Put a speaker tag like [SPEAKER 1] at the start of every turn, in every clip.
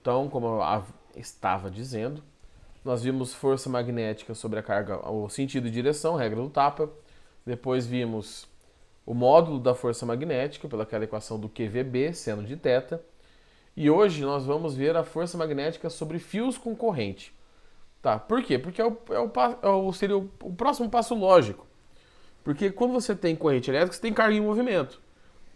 [SPEAKER 1] Então, como eu estava dizendo, nós vimos força magnética sobre a carga, o sentido e direção, regra do tapa. Depois vimos o módulo da força magnética, pelaquela equação do QVB, seno de θ. E hoje nós vamos ver a força magnética sobre fios com corrente. Tá, por quê? Porque seria o próximo passo lógico. Porque quando você tem corrente elétrica, você tem carga em movimento.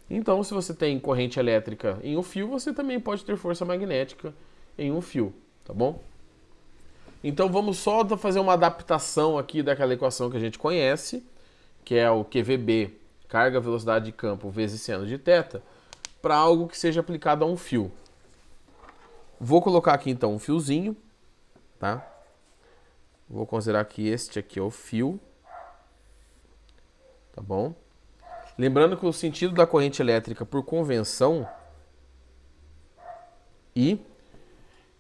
[SPEAKER 1] Então, se você tem corrente elétrica em um fio, você também pode ter força magnética em um fio, tá bom? Então, vamos só fazer uma adaptação aqui daquela equação que a gente conhece, que é o QVB, carga, velocidade de campo, vezes seno de θ, para algo que seja aplicado a um fio. Vou colocar aqui, então, um fiozinho, tá? Vou considerar que este aqui é o fio, tá bom? Lembrando que o sentido da corrente elétrica por convenção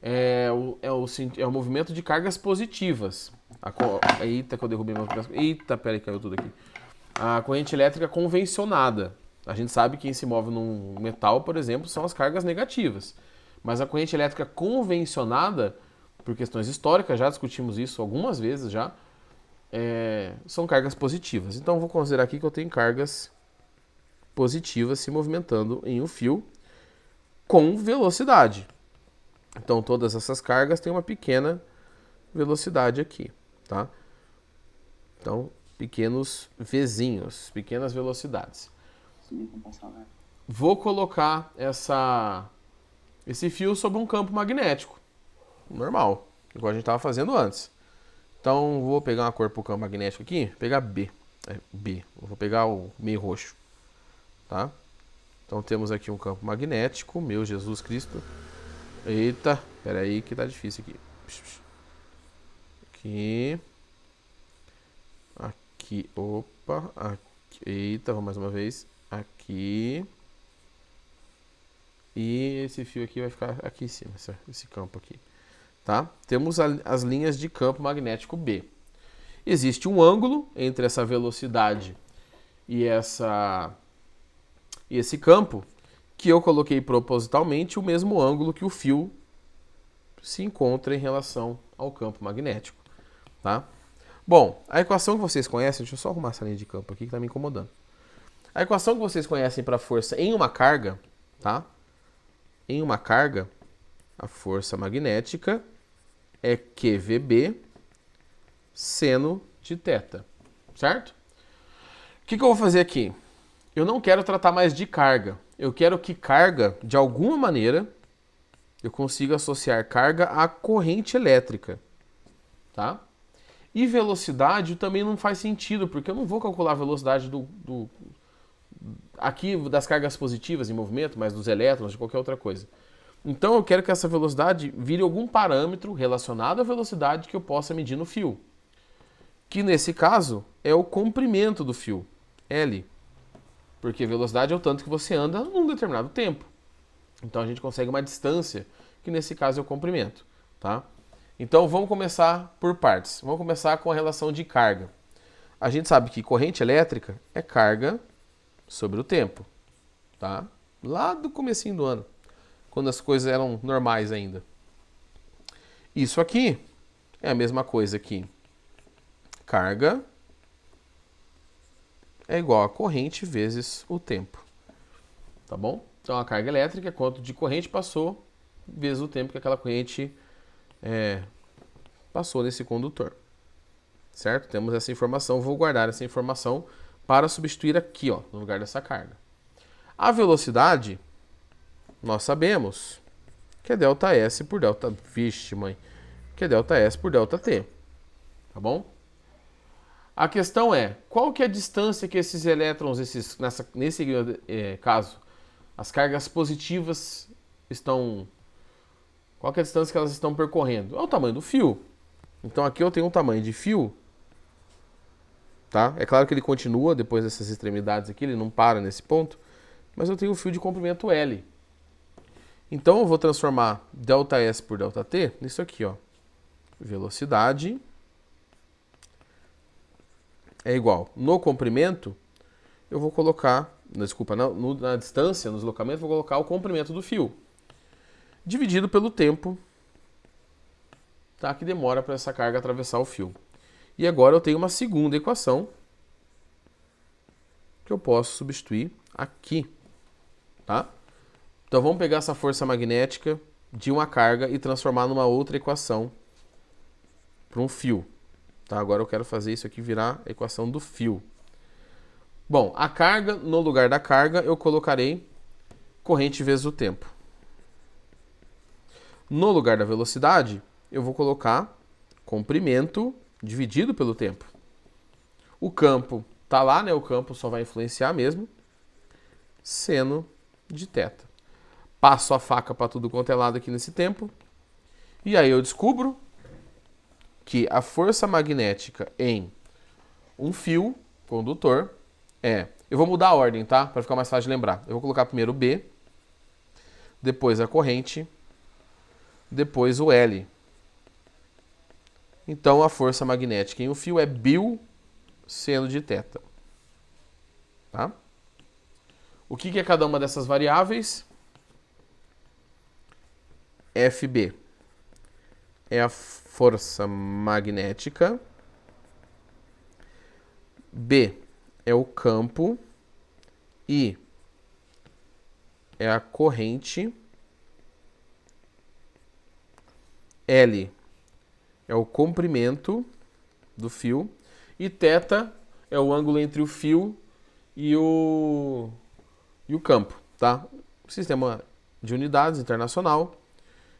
[SPEAKER 1] é o movimento de cargas positivas. Eita, que eu derrubei meu... Eita, peraí, caiu tudo aqui. A corrente elétrica convencionada. A gente sabe que quem se move num metal, por exemplo, são as cargas negativas. Mas a corrente elétrica convencionada, por questões históricas, já discutimos isso algumas vezes já, são cargas positivas. Então, vou considerar aqui que eu tenho cargas positivas se movimentando em um fio com velocidade. Então, todas essas cargas têm uma pequena velocidade aqui, tá? Então, pequenos Vzinhos, pequenas velocidades. Vou colocar esse fio sobre um campo magnético, normal, igual a gente estava fazendo antes. Então, vou pegar uma cor para o campo magnético aqui, pegar B. B. Vou pegar o meio roxo, tá? Então, temos aqui um campo magnético, meu Jesus Cristo. Eita, pera aí que tá difícil aqui. Aqui. Aqui, opa. Aqui. Eita, vamos mais uma vez. Aqui. E esse fio aqui vai ficar aqui em cima, esse campo aqui. Tá? Temos as linhas de campo magnético B. Existe um ângulo entre essa velocidade e esse campo, que eu coloquei propositalmente o mesmo ângulo que o fio se encontra em relação ao campo magnético, tá? Bom, a equação que vocês conhecem, deixa eu só arrumar essa linha de campo aqui que está me incomodando. A equação que vocês conhecem para força em uma carga, tá? Em uma carga, a força magnética é QVB seno de θ, certo? O que eu vou fazer aqui? Eu não quero tratar mais de carga. Eu quero que carga, de alguma maneira, eu consiga associar carga à corrente elétrica, tá? E velocidade também não faz sentido, porque eu não vou calcular a velocidade aqui das cargas positivas em movimento, mas dos elétrons, de qualquer outra coisa. Então eu quero que essa velocidade vire algum parâmetro relacionado à velocidade que eu possa medir no fio. Que nesse caso é o comprimento do fio, L. Porque velocidade é o tanto que você anda num determinado tempo. Então a gente consegue uma distância, que nesse caso é o comprimento, tá? Então vamos começar por partes. Vamos começar com a relação de carga. A gente sabe que corrente elétrica é carga sobre o tempo, tá? Lá do comecinho do ano, quando as coisas eram normais ainda. Isso aqui é a mesma coisa que carga é igual a corrente vezes o tempo, tá bom? Então a carga elétrica é quanto de corrente passou vezes o tempo que aquela corrente passou nesse condutor, certo? Temos essa informação, vou guardar essa informação para substituir aqui, ó, no lugar dessa carga. A velocidade, nós sabemos que é ΔS por delta... Vixe, mãe. Que é ΔS por ΔT, tá bom? A questão é, qual que é a distância que esses elétrons, nesse caso, as cargas positivas estão... Qual que é a distância que elas estão percorrendo? É o tamanho do fio. Então aqui eu tenho um tamanho de fio, tá? É claro que ele continua depois dessas extremidades aqui, ele não para nesse ponto, mas eu tenho um fio de comprimento L. Então eu vou transformar ΔS por ΔT nisso aqui, ó. Velocidade é igual. No comprimento, eu vou colocar... Desculpa, na distância, no deslocamento, eu vou colocar o comprimento do fio. dividido pelo tempo, tá, que demora para essa carga atravessar o fio. E agora eu tenho uma segunda equação que eu posso substituir aqui, tá? Então vamos pegar essa força magnética de uma carga e transformar numa outra equação para um fio. Tá? Agora eu quero fazer isso aqui virar a equação do fio. Bom, a carga, no lugar da carga, eu colocarei corrente vezes o tempo. No lugar da velocidade, eu vou colocar comprimento dividido pelo tempo. O campo tá lá, né? O campo só vai influenciar mesmo. Seno de θ. Passo a faca para tudo quanto é lado aqui nesse tempo. E aí eu descubro que a força magnética em um fio condutor é... Eu vou mudar a ordem, tá? Para ficar mais fácil de lembrar. Eu vou colocar primeiro o B, depois a corrente, depois o L. Então a força magnética em um fio é Bill seno de θ. Tá? O que é cada uma dessas variáveis? FB é a força magnética, B é o campo, I é a corrente, L é o comprimento do fio e θ é o ângulo entre o fio e o campo, tá? Sistema de unidades internacional,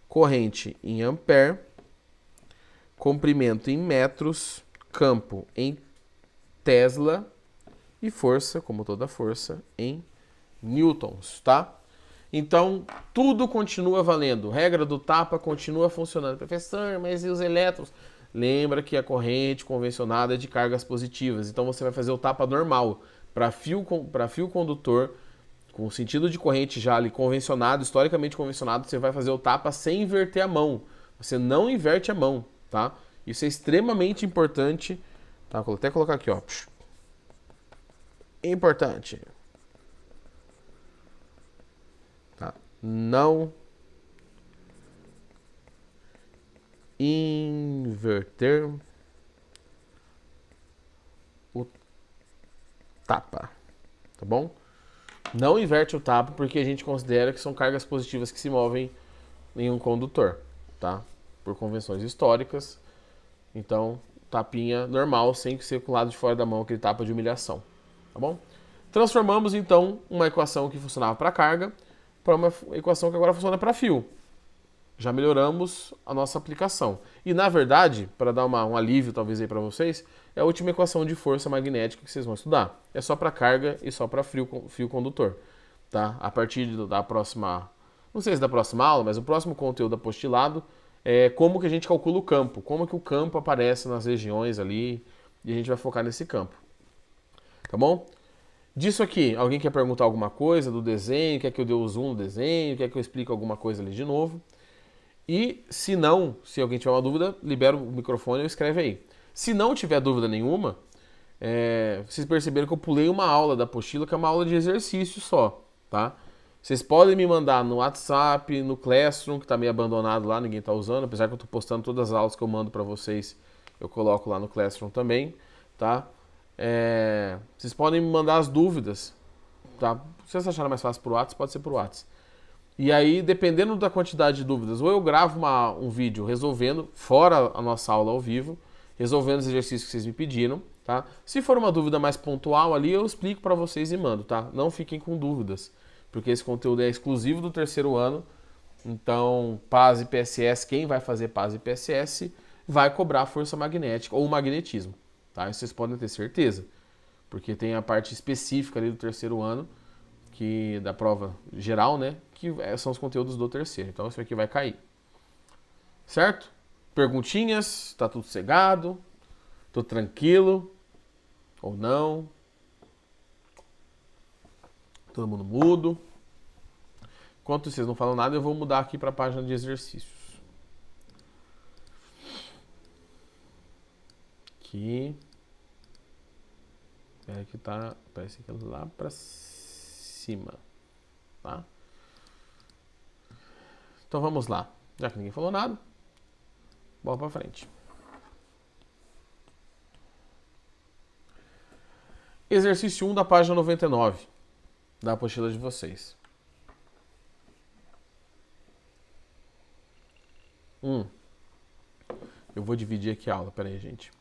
[SPEAKER 1] corrente em ampere, comprimento em metros, campo em Tesla e força, como toda força, em newtons, tá? Então, tudo continua valendo. Regra do tapa continua funcionando. Professor, mas e os elétrons? Lembra que a corrente convencionada é de cargas positivas. Então, você vai fazer o tapa normal. Para fio condutor, com sentido de corrente já ali convencionado, historicamente convencionado, você vai fazer o tapa sem inverter a mão. Você não inverte a mão, tá? Isso é extremamente importante. Tá? Vou até colocar aqui, ó. Importante. Tá? Não inverter o tapa, tá bom? Não inverte o tapa porque a gente considera que são cargas positivas que se movem em um condutor, tá? Por convenções históricas. Então, tapinha normal, sem ser com o lado de fora da mão, aquele tapa de humilhação, tá bom? Transformamos, então, uma equação que funcionava para carga para uma equação que agora funciona para fio. Já melhoramos a nossa aplicação. E, na verdade, para dar um alívio talvez aí para vocês, é a última equação de força magnética que vocês vão estudar. É só para carga e só para fio condutor. Tá? A partir da próxima, não sei se da próxima aula, mas o próximo conteúdo apostilado é como que a gente calcula o campo, como que o campo aparece nas regiões ali, e a gente vai focar nesse campo. Tá bom? Disso aqui, alguém quer perguntar alguma coisa do desenho, quer que eu dê o zoom no desenho, quer que eu explique alguma coisa ali de novo? E se não, se alguém tiver uma dúvida, libera o microfone e escreve aí. Se não tiver dúvida nenhuma, vocês perceberam que eu pulei uma aula da apostila, que é uma aula de exercício só, tá? Vocês podem me mandar no WhatsApp, no Classroom, que tá meio abandonado lá, ninguém tá usando, apesar que eu tô postando todas as aulas que eu mando para vocês, eu coloco lá no Classroom também, tá? Vocês podem me mandar as dúvidas, tá? Se vocês acharem mais fácil por WhatsApp, pode ser por WhatsApp. E aí, dependendo da quantidade de dúvidas, ou eu gravo um vídeo resolvendo, fora a nossa aula ao vivo, resolvendo os exercícios que vocês me pediram, tá? Se for uma dúvida mais pontual ali, eu explico para vocês e mando, tá? Não fiquem com dúvidas, porque esse conteúdo é exclusivo do terceiro ano. Então, PAS e PSS, quem vai fazer PAS e PSS vai cobrar força magnética ou magnetismo, tá? Isso vocês podem ter certeza, porque tem a parte específica ali do terceiro ano, que da prova geral, né? Que são os conteúdos do terceiro. Então isso aqui vai cair. Certo? Perguntinhas? Tá tudo cegado? Tô tranquilo? Ou não? Todo mundo mudo? Enquanto vocês não falam nada, eu vou mudar aqui para a página de exercícios. Aqui. Que tá. Parece que é lá para cima. Tá? Então vamos lá. Já que ninguém falou nada, bola pra frente. Exercício 1 da página 99 da apostila de vocês. Eu vou dividir aqui a aula, peraí, gente.